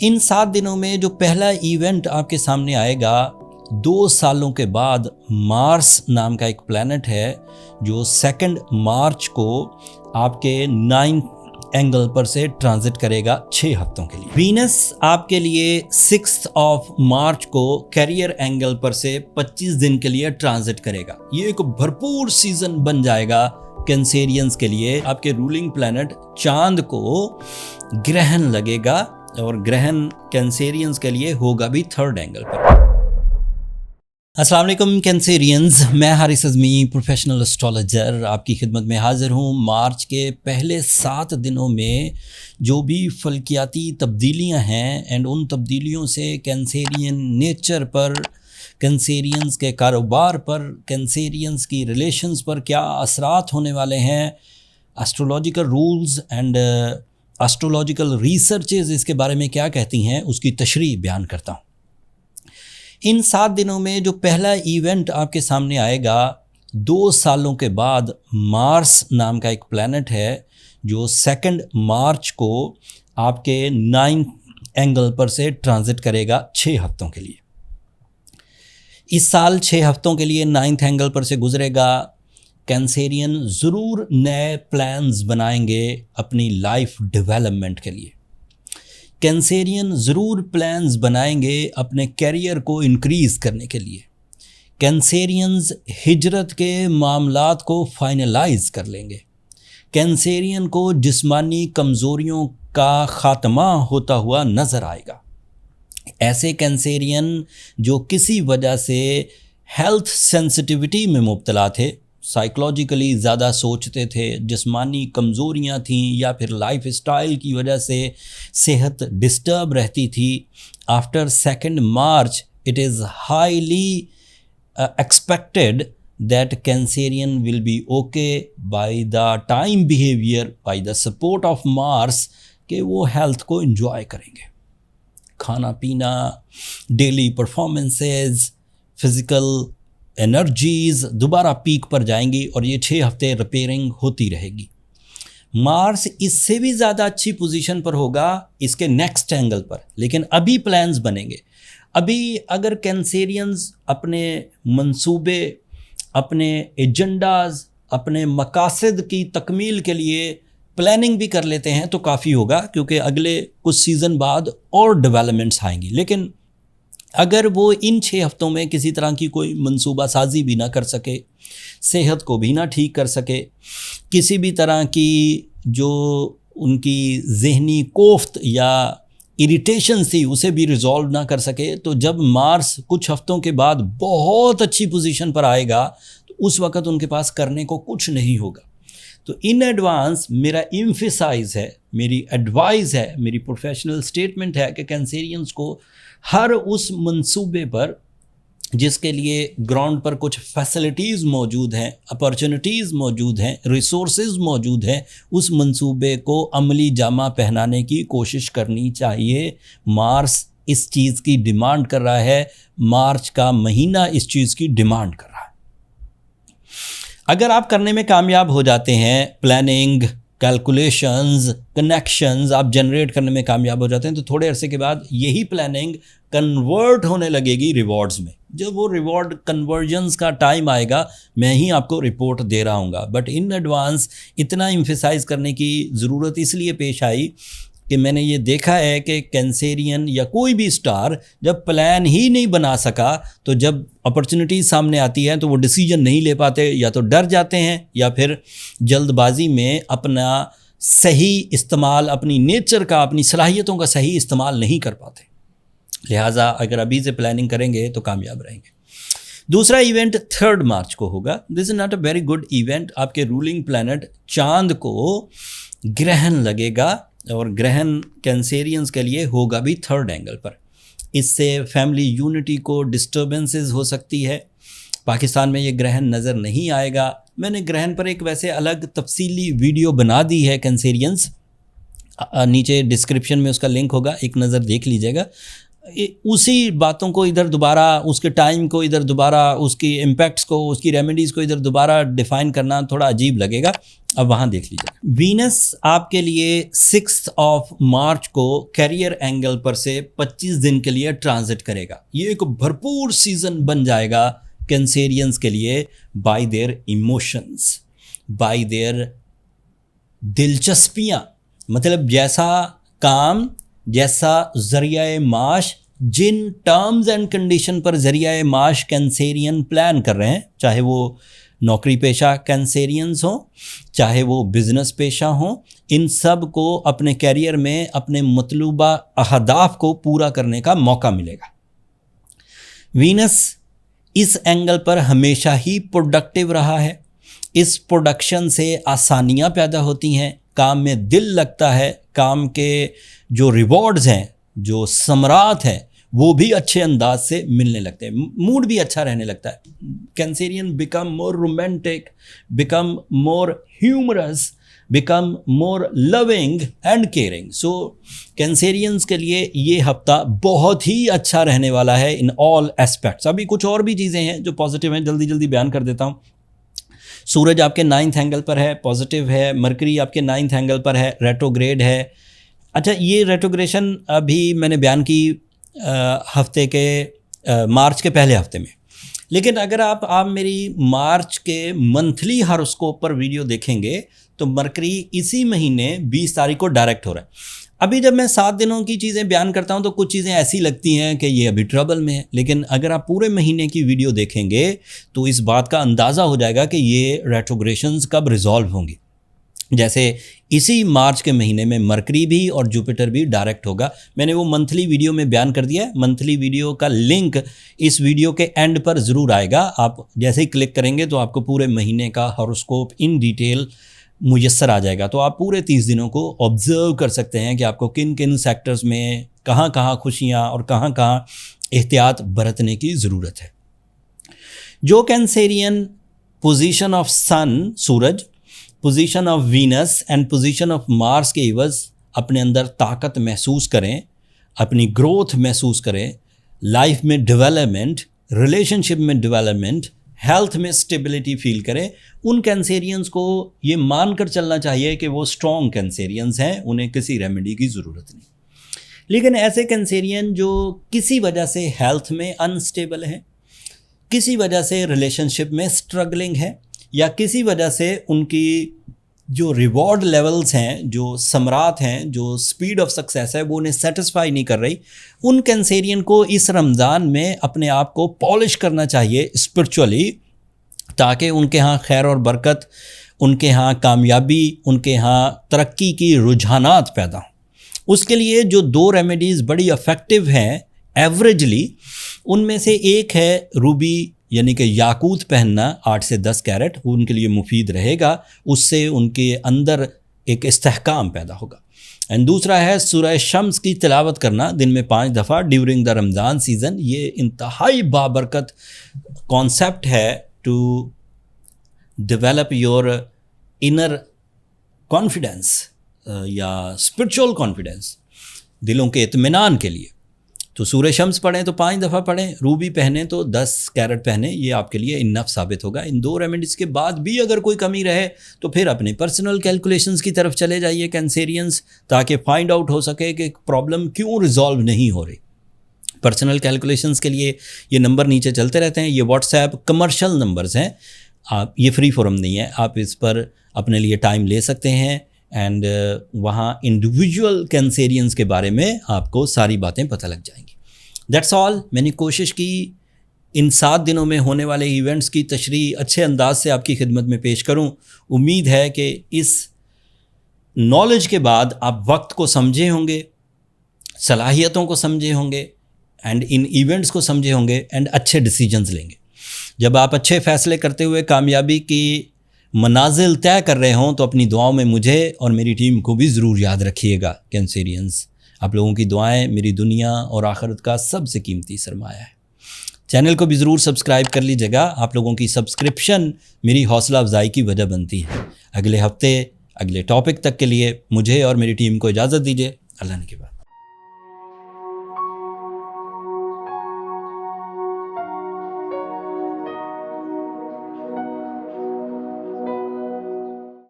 इन 7 दिनों में जो पहला इवेंट आपके सामने आएगा, 2 सालों के बाद मार्स नाम का एक प्लैनेट है जो 2 मार्च को आपके 9th एंगल पर से ट्रांजिट करेगा 6 हफ्तों के लिए। वीनस आपके लिए 6 मार्च को कैरियर एंगल पर से 25 दिन के लिए ट्रांजिट करेगा। ये एक भरपूर सीजन बन जाएगा कैंसेरियंस के लिए। आपके रूलिंग प्लैनेट चांद को ग्रहण लगेगा और ग्रहण कैंसेरियंस के लिए होगा भी 3rd एंगल पर। अस्सलाम वालेकुम कैंसेरियंस, मैं हारिस अज़मी प्रोफेशनल एस्ट्रोलॉजर आपकी खिदमत में हाज़िर हूँ। मार्च के पहले 7 दिनों में जो भी फल्कियाती तब्दीलियाँ हैं एंड उन तब्दीलियों से कैंसेरियन नेचर पर, कैंसेरियंस के कारोबार पर, कैंसेरियंस की रिलेशंस पर क्या असरात होने वाले हैं, astrological rules and astrological researches इसके बारे में क्या कहती हैं, उसकी तशरीह बयान करता हूँ। इन 7 दिनों में जो पहला इवेंट आपके सामने आएगा, 2 सालों के बाद मार्स नाम का एक प्लैनेट है जो 2 मार्च को आपके 9th एंगल पर से ट्रांजिट करेगा 6 हफ्तों के लिए। इस साल 6 हफ्तों के लिए 9th एंगल पर से गुजरेगा। कैंसेरियन ज़रूर नए प्लान्स बनाएंगे अपनी लाइफ डेवलपमेंट के लिए। कैंसेरियन ज़रूर प्लान्स बनाएंगे अपने कैरियर को इंक्रीज़ करने के लिए। कैंसेरियंस हिजरत के मामलात को फाइनलाइज कर लेंगे। कैंसेरियन को जिस्मानी कमज़ोरियों का ख़ात्मा होता हुआ नज़र आएगा। ऐसे कैंसेरियन जो किसी वजह से हेल्थ सेंसिटिविटी में मुब्तला थे, साइकोलॉजिकली ज़्यादा सोचते थे, जिस्मानी कमज़ोरियाँ थीं या फिर लाइफ स्टाइल की वजह से सेहत डिस्टर्ब रहती थी, after 2 March it is highly expected that Cancerian will be okay by the time behaviour, by the support of Mars, कि वो हेल्थ को एंजॉय करेंगे। खाना पीना, डेली परफॉर्मेंसेस, फिज़िकल एनर्जीज़ दोबारा पीक पर जाएंगी और ये 6 हफ्ते रिपेयरिंग होती रहेगी। मार्स इससे भी ज़्यादा अच्छी पोजीशन पर होगा इसके नेक्स्ट एंगल पर, लेकिन अभी प्लान्स बनेंगे। अभी अगर कैंसेरियंस अपने मंसूबे, अपने एजेंडाज़, अपने मकासद की तकमील के लिए प्लानिंग भी कर लेते हैं तो काफ़ी होगा, क्योंकि अगले कुछ सीज़न बाद और डेवलपमेंट्स आएंगी। लेकिन अगर वो इन 6 हफ्तों में किसी तरह की कोई मंसूबा साजी भी ना कर सके, सेहत को भी ना ठीक कर सके, किसी भी तरह की जो उनकी ज़हनी कोफ्त या इरिटेशन थी उसे भी रिज़ॉल्व ना कर सके, तो जब मार्स कुछ हफ्तों के बाद बहुत अच्छी पोजीशन पर आएगा तो उस वक़्त उनके पास करने को कुछ नहीं होगा। तो इन एडवांस मेरा एम्फसाइज़ है, मेरी एडवाइस है, मेरी प्रोफेशनल स्टेटमेंट है कि कैंसेरियंस को हर उस मंसूबे पर जिसके लिए ग्राउंड पर कुछ फैसिलिटीज़ मौजूद हैं, अपॉर्चुनिटीज़ मौजूद हैं, रिसोर्सेज मौजूद हैं, उस मंसूबे को अमली जामा पहनाने की कोशिश करनी चाहिए। मार्स इस चीज़ की डिमांड कर रहा है, मार्च का महीना इस चीज़ की डिमांड कर रहा है। अगर आप करने में कामयाब हो जाते हैं, प्लानिंग, कैलकुलेशंस, कनेक्शंस आप जनरेट करने में कामयाब हो जाते हैं, तो थोड़े अरसे के बाद यही प्लानिंग कन्वर्ट होने लगेगी रिवॉर्ड्स में। जब वो रिवॉर्ड कन्वर्जन्स का टाइम आएगा, मैं ही आपको रिपोर्ट दे रहा हूँगा। बट इन एडवांस इतना एम्फसाइज़ करने की ज़रूरत इसलिए पेश आई कि मैंने ये देखा है कि कैंसेरियन या कोई भी स्टार जब प्लान ही नहीं बना सका, तो जब अपॉर्चुनिटीज़ सामने आती है तो वो डिसीजन नहीं ले पाते, या तो डर जाते हैं या फिर जल्दबाजी में अपना सही इस्तेमाल, अपनी नेचर का, अपनी सलाहियतों का सही इस्तेमाल नहीं कर पाते। लिहाजा अगर अभी से प्लानिंग करेंगे तो कामयाब रहेंगे। दूसरा इवेंट 3rd मार्च को होगा। This is not a very good event. आपके रूलिंग प्लैनेट चांद को ग्रहण लगेगा और ग्रहण कैंसेरियंस के लिए होगा भी 3rd एंगल पर। इससे फैमिली यूनिटी को डिस्टर्बेंसेस हो सकती है। पाकिस्तान में ये ग्रहण नज़र नहीं आएगा। मैंने ग्रहण पर एक वैसे अलग तफसीली वीडियो बना दी है कैंसेरियंस, नीचे डिस्क्रिप्शन में उसका लिंक होगा, एक नज़र देख लीजिएगा। उसी बातों को इधर दोबारा, उसके टाइम को इधर दोबारा, उसकी इम्पैक्ट्स को, उसकी रेमेडीज़ को इधर दोबारा डिफ़ाइन करना थोड़ा अजीब लगेगा। अब वहाँ देख लीजिए। वीनस आपके लिए 6 मार्च को कैरियर एंगल पर से 25 दिन के लिए ट्रांजिट करेगा। ये एक भरपूर सीजन बन जाएगा कैंसेरियंस के लिए, by their emotions, by their दिलचस्पियाँ, मतलब जैसा काम, जैसा ज़रिया माश, जिन टर्म्स एंड कंडीशन पर ज़रिया माश कैंसेरियन प्लान कर रहे हैं, चाहे वो नौकरी पेशा कैंसेरियंस हो, चाहे वो बिजनेस पेशा हो, इन सब को अपने कैरियर में अपने मतलूबा अहदाफ को पूरा करने का मौका मिलेगा। वीनस इस एंगल पर हमेशा ही प्रोडक्टिव रहा है। इस प्रोडक्शन से आसानियां पैदा होती हैं, काम में दिल लगता है, काम के जो रिवॉर्ड्स हैं, जो समरात हैं, वो भी अच्छे अंदाज से मिलने लगते हैं, मूड भी अच्छा रहने लगता है। Cancerian become more romantic, become more humorous, become more loving and caring. So Cancerians के लिए ये हफ्ता बहुत ही अच्छा रहने वाला है इन ऑल एस्पेक्ट्स। अभी कुछ और भी चीज़ें हैं जो पॉजिटिव हैं, जल्दी जल्दी बयान कर देता हूँ। सूरज आपके 9th एंगल पर है, पॉजिटिव है। मरकरी आपके 9th एंगल पर है, रेट्रोग्रेड है। अच्छा, ये रेट्रोग्रेशन अभी मैंने बयान की हफ्ते के मार्च के पहले हफ्ते में, लेकिन अगर आप मेरी मार्च के मंथली हॉरोस्कोप पर वीडियो देखेंगे तो मरकरी इसी महीने 20 तारीख को डायरेक्ट हो रहा है। अभी जब मैं 7 दिनों की चीज़ें बयान करता हूं तो कुछ चीज़ें ऐसी लगती हैं कि ये अभी ट्रबल में है, लेकिन अगर आप पूरे महीने की वीडियो देखेंगे तो इस बात का अंदाज़ा हो जाएगा कि ये रेट्रोग्रेशंस कब रिजॉल्व होंगी। जैसे इसी मार्च के महीने में मरकरी भी और जुपिटर भी डायरेक्ट होगा। मैंने वो मंथली वीडियो में बयान कर दिया है। मंथली वीडियो का लिंक इस वीडियो के एंड पर ज़रूर आएगा। आप जैसे ही क्लिक करेंगे तो आपको पूरे महीने का हॉरोस्कोप इन डिटेल मुयस्सर आ जाएगा। तो आप पूरे 30 दिनों को ऑब्जर्व कर सकते हैं कि आपको किन किन सेक्टर्स में कहाँ कहाँ खुशियाँ और कहाँ कहाँ एहतियात बरतने की ज़रूरत है। जो कैंसेरियन पोजीशन ऑफ सन सूरज, position of Venus and position of Mars के एवज अपने अंदर ताकत महसूस करें, अपनी ग्रोथ महसूस करें, लाइफ में डेवलपमेंट, रिलेशनशिप में डेवलपमेंट, हेल्थ में स्टेबिलिटी फील करें, उन कैंसेरियंस को ये मानकर चलना चाहिए कि वो स्ट्रॉन्ग कैंसेरियंस हैं, उन्हें किसी रेमेडी की ज़रूरत नहीं। लेकिन ऐसे कैंसेरियन जो किसी वजह से हेल्थ में अनस्टेबल हैं, किसी वजह से रिलेशनशिप में स्ट्रगलिंग है, या किसी वजह से उनकी जो रिवॉर्ड लेवल्स हैं, जो समरात हैं, जो स्पीड ऑफ सक्सेस है, वो उन्हें सेटिस्फाई नहीं कर रही, उन कैंसेरियन को इस रमज़ान में अपने आप को पॉलिश करना चाहिए स्पिरिचुअली, ताकि उनके यहाँ खैर और बरकत, उनके यहाँ कामयाबी, उनके यहाँ तरक्की की रुझानात पैदा हों। उसके लिए जो 2 रेमेडीज़ बड़ी इफ़ेक्टिव हैं एवरेजली, उनमें से एक है रूबी यानी कि याकूत पहनना 8 से 10 कैरेट, वो उनके लिए मुफीद रहेगा, उससे उनके अंदर एक इस्तेहकाम पैदा होगा। एंड दूसरा है सूरह शम्स की तिलावत करना दिन में 5 दफ़ा ड्यूरिंग द रमज़ान सीज़न। ये इंतहाई बाबरकत कॉन्सेप्ट है to develop your inner confidence या स्पिरिचुअल कॉन्फिडेंस, दिलों के इत्मीनान के लिए। तो सूरह शम्स पढ़ें तो 5 दफ़ा पढ़ें, रूबी पहने तो 10 कैरेट पहने, ये आपके लिए इनफ साबित होगा। इन 2 रेमेडीज़ के बाद भी अगर कोई कमी रहे तो फिर अपने पर्सनल कैलकुलेशंस की तरफ चले जाइए कैंसेरियंस, ताकि फाइंड आउट हो सके कि प्रॉब्लम क्यों रिजॉल्व नहीं हो रही। पर्सनल कैलकुलेशंस के लिए ये नंबर नीचे चलते रहते हैं, ये व्हाट्सएप कमर्शियल नंबर्स हैं, आप ये फ्री फोरम नहीं है, आप इस पर अपने लिए टाइम ले सकते हैं एंड वहाँ इंडिविजुअल कैंसेरियंस के बारे में आपको सारी बातें पता लग जाएंगी। That's all. मैंने कोशिश की इन 7 दिनों में होने वाले इवेंट्स की तशरीह अच्छे अंदाज से आपकी खिदमत में पेश करूं। उम्मीद है कि इस नॉलेज के बाद आप वक्त को समझे होंगे, सलाहियतों को समझे होंगे एंड इन इवेंट्स को समझे होंगे एंड अच्छे डिसीजंस लेंगे। जब आप अच्छे फ़ैसले करते हुए कामयाबी की मनाजिल तय कर रहे हों तो अपनी दुआओं में मुझे और मेरी टीम को भी ज़रूर याद रखिएगा कैंसेरियंस। आप लोगों की दुआएं मेरी दुनिया और आखिरत का सबसे कीमती सरमाया है। चैनल को भी ज़रूर सब्सक्राइब कर लीजिएगा। आप लोगों की सब्सक्रिप्शन मेरी हौसला अफजाई की वजह बनती है। अगले हफ्ते अगले टॉपिक तक के लिए मुझे और मेरी टीम को इजाज़त दीजिए। अल्लाह ने के बाद।